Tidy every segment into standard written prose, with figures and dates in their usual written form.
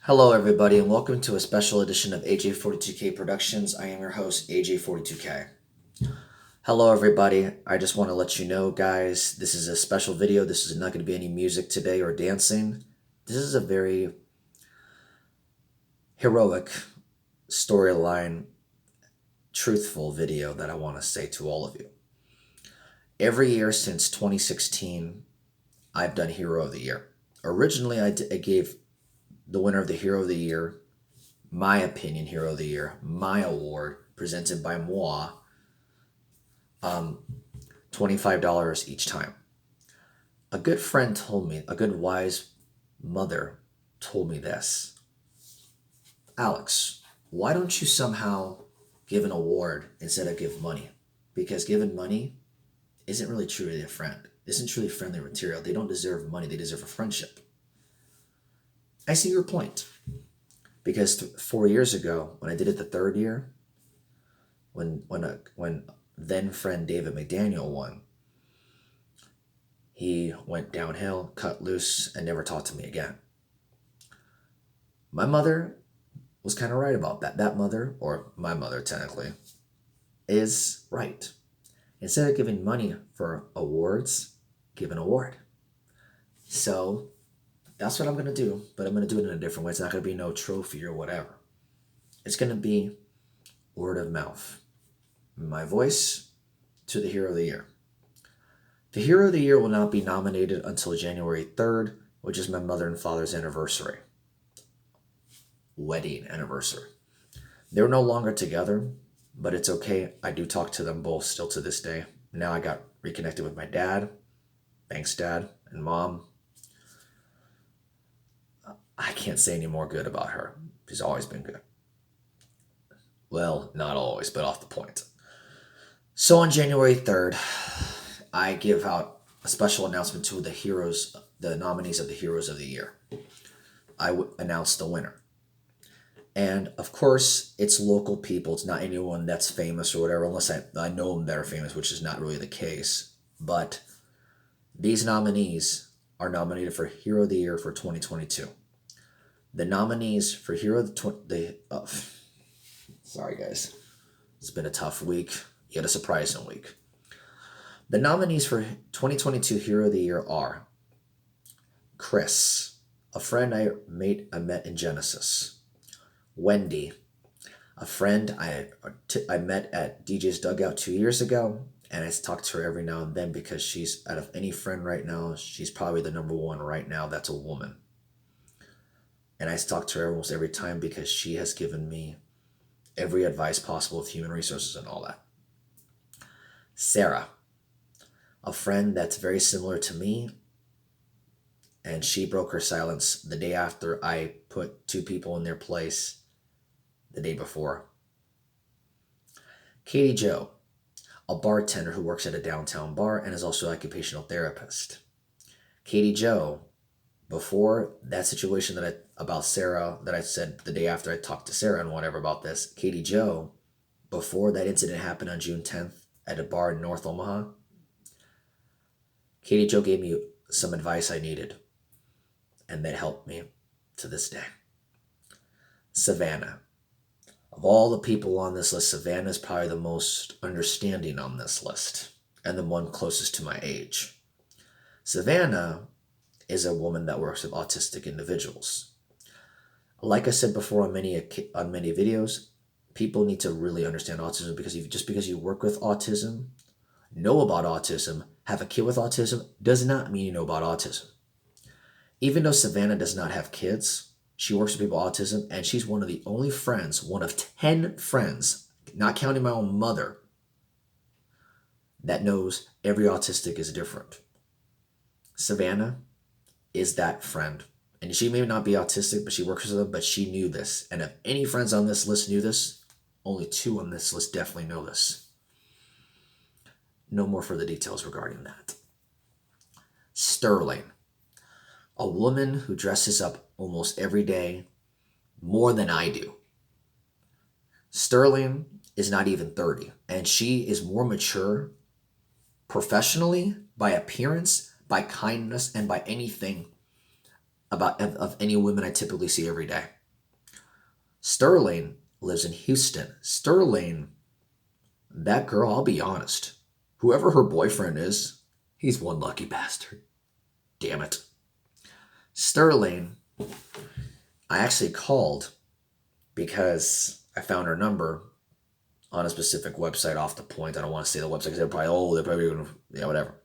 Hello, everybody, and welcome to a special edition of AJ42K Productions. I am your host, AJ42K. Hello, everybody. I just want to let you know, guys, this is a special video. This is not going to be any music today or dancing. This is a very heroic storyline, truthful video that I want to say to all of you. Every year since 2016, I've done Hero of the Year. Originally, I gave the winner of the Hero of the Year, my opinion Hero of the Year, my award, presented by moi, $25 each time. A good friend told me, a good wise mother told me this: Alex, why don't you somehow give an award instead of give money? Because giving money isn't really truly a friend, isn't truly friendly material. They don't deserve money, they deserve a friendship. I see your point. Because 4 years ago, when I did it the third year, when then friend David McDaniel won, he went downhill, cut loose, and never talked to me again. My mother was kind of right about that. That mother, or my mother technically, is right. Instead of giving money for awards, give an award. So that's what I'm going to do, but I'm going to do it in a different way. It's not going to be no trophy or whatever. It's going to be word of mouth. My voice to the Hero of the Year. The Hero of the Year will not be nominated until January 3rd, which is my mother and father's anniversary. Wedding anniversary. They're no longer together, but it's okay. I do talk to them both still to this day. Now I got reconnected with my dad. Thanks, Dad and Mom. I can't say any more good about her. She's always been good. Well, not always, but off the point. So on January 3rd, I give out a special announcement to the nominees of the Heroes of the Year. I announce the winner. And of course, it's local people. It's not anyone that's famous or whatever, unless I know them that are famous, which is not really the case. But these nominees are nominated for Hero of the Year for 2022. The nominees for sorry guys, it's been a tough week, yet a surprising week. The nominees for 2022 Hero of the Year are Chris, a friend I met in Genesis. Wendy, a friend I met at DJ's Dugout 2 years ago, and I talk to her every now and then because she's, out of any friend right now, she's probably the number one right now that's a woman. And I talk to her almost every time because she has given me every advice possible of human resources and all that. Sarah, a friend that's very similar to me, and she broke her silence the day after I put two people in their place the day before. Katie Joe, a bartender who works at a downtown bar and is also an occupational therapist. Katie Joe, before that situation about Sarah that I said the day after I talked to Sarah and whatever about this, Katie Joe, before that incident happened on June 10th at a bar in North Omaha, Katie Joe gave me some advice I needed, and that helped me to this day. Savannah. Of all the people on this list, Savannah is probably the most understanding on this list and the one closest to my age. Savannah is a woman that works with autistic individuals. Like I said before on many videos, people need to really understand autism, because just because you work with autism, know about autism, have a kid with autism, does not mean you know about autism. Even though Savannah does not have kids, she works with people with autism, and she's one of the only friends, one of 10 friends, not counting my own mother, that knows every autistic is different. Savannah is that friend. And she may not be autistic, but she works with them, but she knew this. And if any friends on this list knew this, only 2 on this list definitely know this. No more further details regarding that. Sterling, a woman who dresses up almost every day more than I do. Sterling is not even 30, and she is more mature professionally, by appearance, by kindness, and by anything of any women I typically see every day. Sterling lives in Houston. Sterling, that girl, I'll be honest, whoever her boyfriend is, he's one lucky bastard. Damn it. Sterling, I actually called because I found her number on a specific website off the point. I don't want to say the website because they're probably going to, yeah, whatever.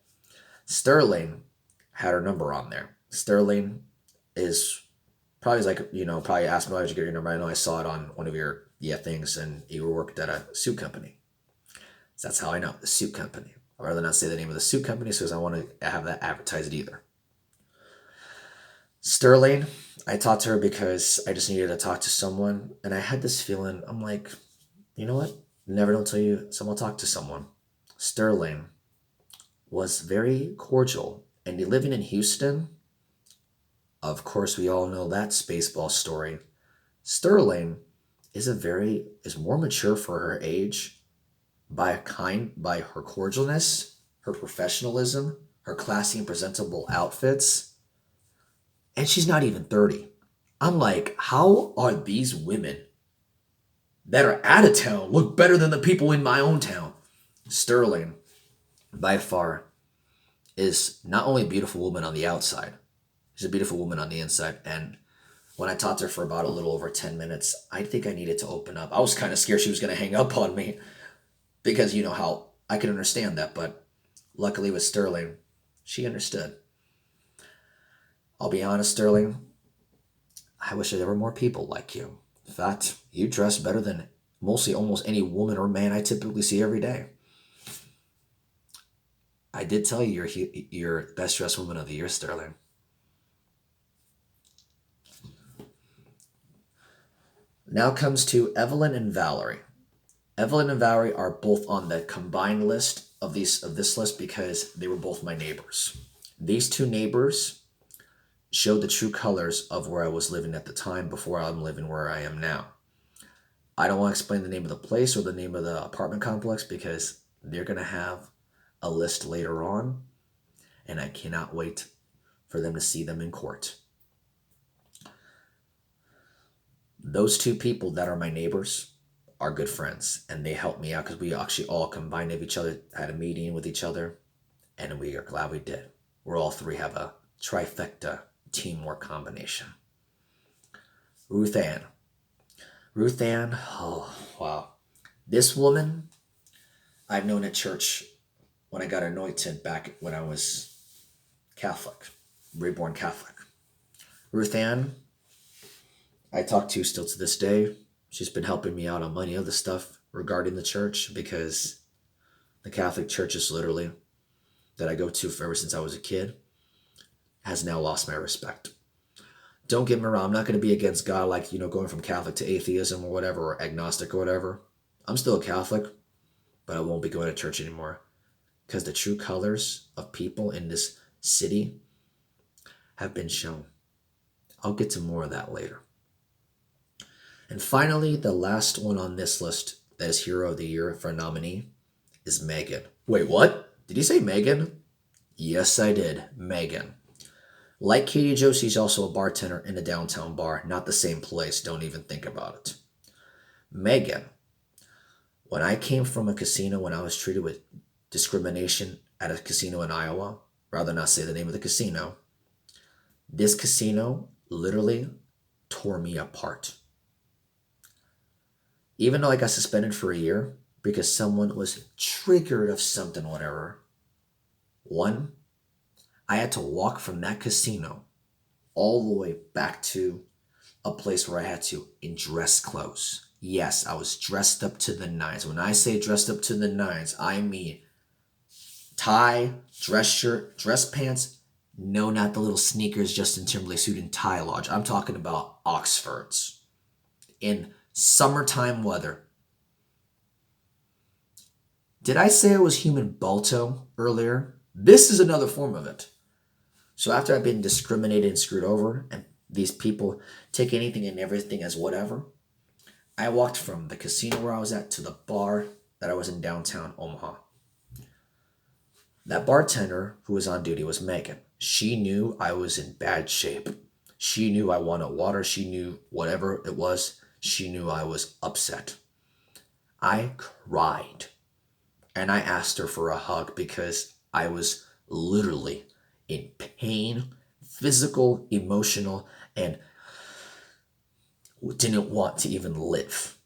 Sterling had her number on there. Sterling is probably like, probably asked me, why did you get your number? I know I saw it on one of your things, and you worked at a suit company. So that's how I know, the suit company. I'd rather not say the name of the suit company because I want to have that advertised either. Sterling, I talked to her because I just needed to talk to someone, and I had this feeling, I'm like, you know what? Never know until someone talk to someone. Sterling was very cordial, and living in Houston, of course, we all know that Spaceball story. Sterling is more mature for her age by her cordialness, her professionalism, her classy and presentable outfits, and she's not even 30. I'm like, how are these women that are out of town look better than the people in my own town? Sterling, by far, is not only a beautiful woman on the outside, she's a beautiful woman on the inside. And when I talked to her for about a little over 10 minutes, I think I needed to open up. I was kind of scared she was going to hang up on me because you know how I can understand that. But luckily with Sterling, she understood. I'll be honest, Sterling, I wish there were more people like you. In fact, you dress better than mostly almost any woman or man I typically see every day. I did tell you you're best dressed woman of the year, Sterling. Now comes to Evelyn and Valerie. Evelyn and Valerie are both on the combined list of this list because they were both my neighbors. These two neighbors showed the true colors of where I was living at the time before I'm living where I am now. I don't want to explain the name of the place or the name of the apartment complex because they're going to have a list later on, and I cannot wait for them to see them in court. Those two people that are my neighbors are good friends, and they helped me out because we actually all combined with each other, had a meeting with each other, and we are glad we did. We're all three have a trifecta teamwork combination. Ruth Ann, oh, wow. This woman I've known at church when I got anointed back when I was Catholic, reborn Catholic. Ruth Ann, I talk to still to this day. She's been helping me out on many other stuff regarding the church because the Catholic Church is literally that I go to ever since I was a kid has now lost my respect. Don't get me wrong, I'm not going to be against God like, going from Catholic to atheism or whatever, or agnostic or whatever. I'm still a Catholic, but I won't be going to church anymore because the true colors of people in this city have been shown. I'll get to more of that later. And finally, the last one on this list that is Hero of the Year for a nominee is Megan. Wait, what? Did you say Megan? Yes, I did. Megan. Like Katie Jo, she's also a bartender in a downtown bar. Not the same place. Don't even think about it. Megan. When I came from a casino, when I was treated with discrimination at a casino in Iowa, rather not say the name of the casino, this casino literally tore me apart. Even though I got suspended for a year because someone was triggered of something, whatever. One, I had to walk from that casino all the way back to a place where I had to in dress clothes. Yes, I was dressed up to the nines. When I say dressed up to the nines, I mean tie, dress shirt, dress pants. No, not the little sneakers Justin Timberlake suit and tie lodge. I'm talking about Oxfords in summertime weather. Did I say I was human balto earlier? This is another form of it. So after I've been discriminated and screwed over, and these people take anything and everything as whatever, I walked from the casino where I was at to the bar that I was in downtown Omaha. That bartender who was on duty was Megan. She knew I was in bad shape. She knew I wanted water. She knew whatever it was. She knew I was upset. I cried and I asked her for a hug because I was literally in pain, physical, emotional, and didn't want to even live.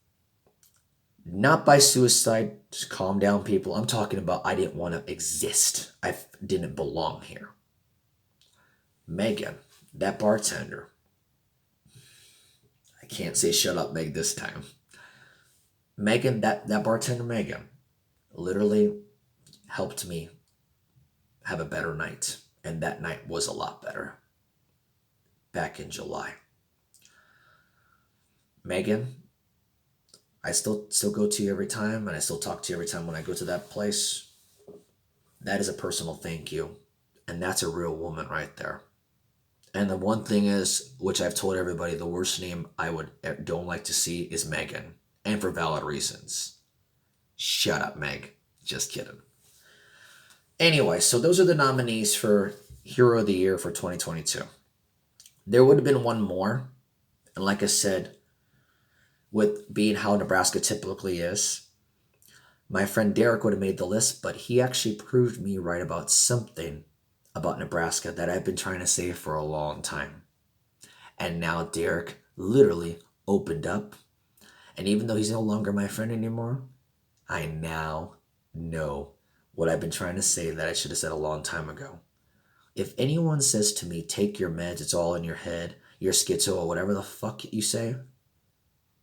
Not by suicide. Just calm down, people. I'm talking about I didn't want to exist. I didn't belong here. Megan, that bartender. I can't say shut up, Meg, this time. Megan, that bartender, Megan, literally helped me have a better night. And that night was a lot better. Back in July. Megan, I still go to you every time, and I still talk to you every time when I go to that place. That is a personal thank you. And that's a real woman right there. And the one thing is, which I've told everybody, the worst name I don't like to see is Megan. And for valid reasons. Shut up, Meg. Just kidding. Anyway, so those are the nominees for Hero of the Year for 2022. There would have been one more. And like I said, with being how Nebraska typically is, my friend Derek would have made the list, but he actually proved me right about something about Nebraska that I've been trying to say for a long time. And now Derek literally opened up. And even though he's no longer my friend anymore, I now know what I've been trying to say that I should have said a long time ago. If anyone says to me, take your meds, it's all in your head, you're schizo, or whatever the fuck you say,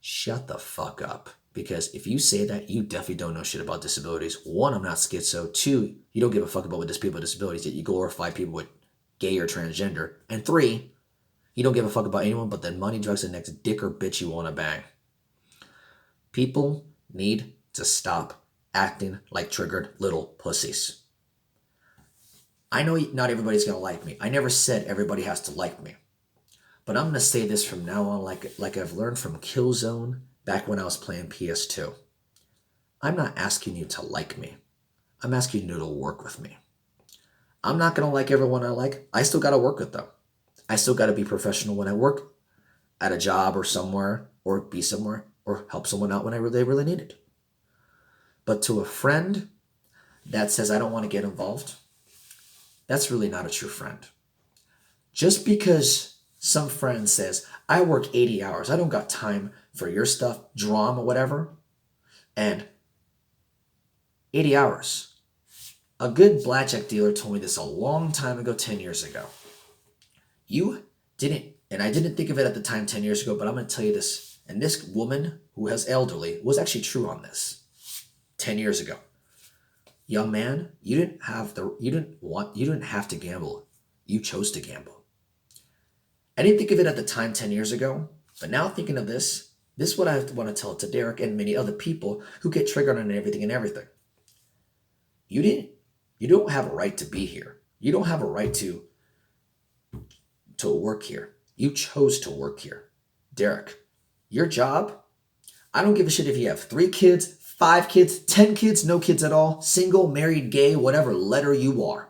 shut the fuck up. Because if you say that, you definitely don't know shit about disabilities. One, I'm not schizo. Two, you don't give a fuck about what people with disabilities, yet you glorify people with gay or transgender. And three, you don't give a fuck about anyone but the money, drugs, and next dick or bitch you want to bang. People need to stop acting like triggered little pussies. I know not everybody's going to like me. I never said everybody has to like me. But I'm going to say this from now on like I've learned from Killzone back when I was playing PS2. I'm not asking you to like me. I'm asking you to work with me. I'm not going to like everyone I like. I still got to work with them. I still got to be professional when I work at a job or somewhere, or be somewhere, or help someone out when they really need it. But to a friend that says, I don't want to get involved, that's really not a true friend. Just because some friend says, I work 80 hours, I don't got time for your stuff, drama, whatever, and 80 hours. A good blackjack dealer told me this a long time ago, 10 years ago. You didn't, and I didn't think of it at the time 10 years ago, but I'm going to tell you this. And this woman who has elderly was actually true on this 10 years ago. Young man, you didn't have to gamble. You chose to gamble. I didn't think of it at the time 10 years ago, but now thinking of this is what I want to tell to Derek and many other people who get triggered on everything. You don't have a right to be here. You don't have a right to work here. You chose to work here. Derek, your job, I don't give a shit if you have 3 kids, 5 kids, 10 kids, no kids at all, single, married, gay, whatever letter you are.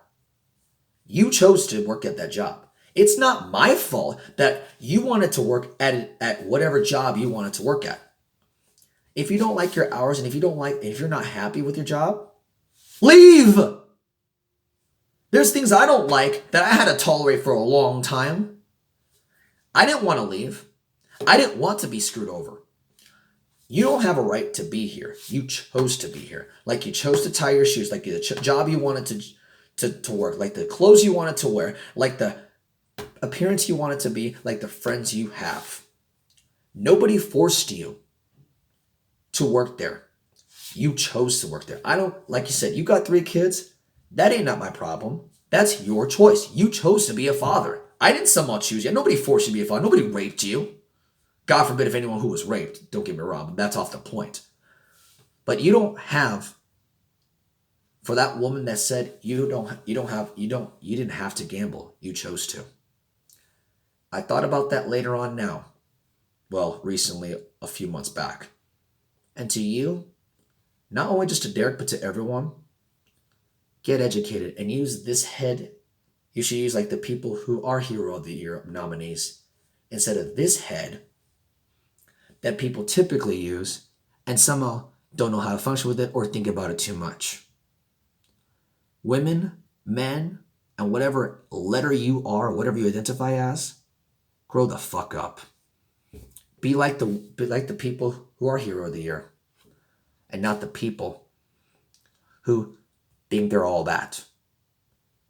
You chose to work at that job. It's not my fault that you wanted to work at whatever job you wanted to work at. If you don't like your hours, and if you're not happy with your job, leave! There's things I don't like that I had to tolerate for a long time. I didn't want to leave. I didn't want to be screwed over. You don't have a right to be here. You chose to be here. Like you chose to tie your shoes, like the job you wanted to work, like the clothes you wanted to wear, like the appearance you wanted to be, like the friends you have. Nobody forced you to work there. You chose to work there. Like you said, you got 3 kids. That ain't not my problem. That's your choice. You chose to be a father. I didn't somehow choose you. Nobody forced you to be a father. Nobody raped you. God forbid if anyone who was raped, don't get me wrong, but that's off the point. But you don't have, for that woman that said you didn't have to gamble. You chose to. I thought about that later on now. Well, recently, a few months back. And to you, not only just to Derek, but to everyone, get educated and use this head. You should use like the people who are Hero of the Year nominees instead of this head that people typically use and somehow don't know how to function with it or think about it too much. Women, men, and whatever letter you are, whatever you identify as, grow the fuck up. Be like the people who are Hero of the Year, and not the people who think they're all that.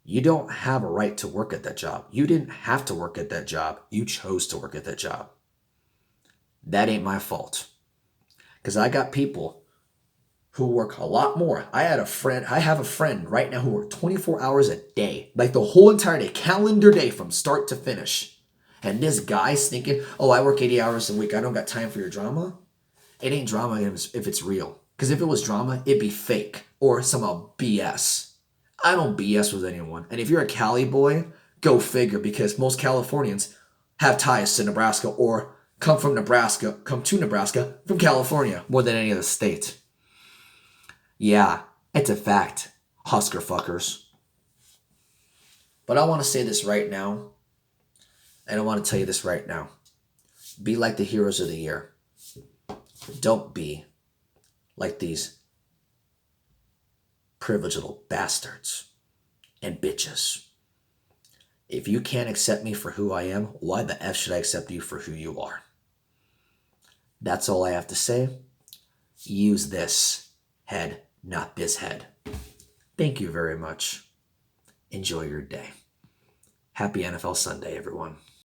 You don't have a right to work at that job. You didn't have to work at that job. You chose to work at that job. That ain't my fault. Because I got people who work a lot more. I have a friend right now who works 24 hours a day, like the whole entire day, calendar day from start to finish. And this guy's thinking, oh, I work 80 hours a week. I don't got time for your drama. It ain't drama if it's real. Because if it was drama, it'd be fake or somehow BS. I don't BS with anyone. And if you're a Cali boy, go figure, because most Californians have ties to Nebraska or come to Nebraska from California more than any other state. Yeah, it's a fact, Husker fuckers. But I want to say this right now, and I want to tell you this right now. Be like the heroes of the year. Don't be like these privileged little bastards and bitches. If you can't accept me for who I am, why the F should I accept you for who you are? That's all I have to say. Use this head, not this head. Thank you very much. Enjoy your day. Happy NFL Sunday, everyone.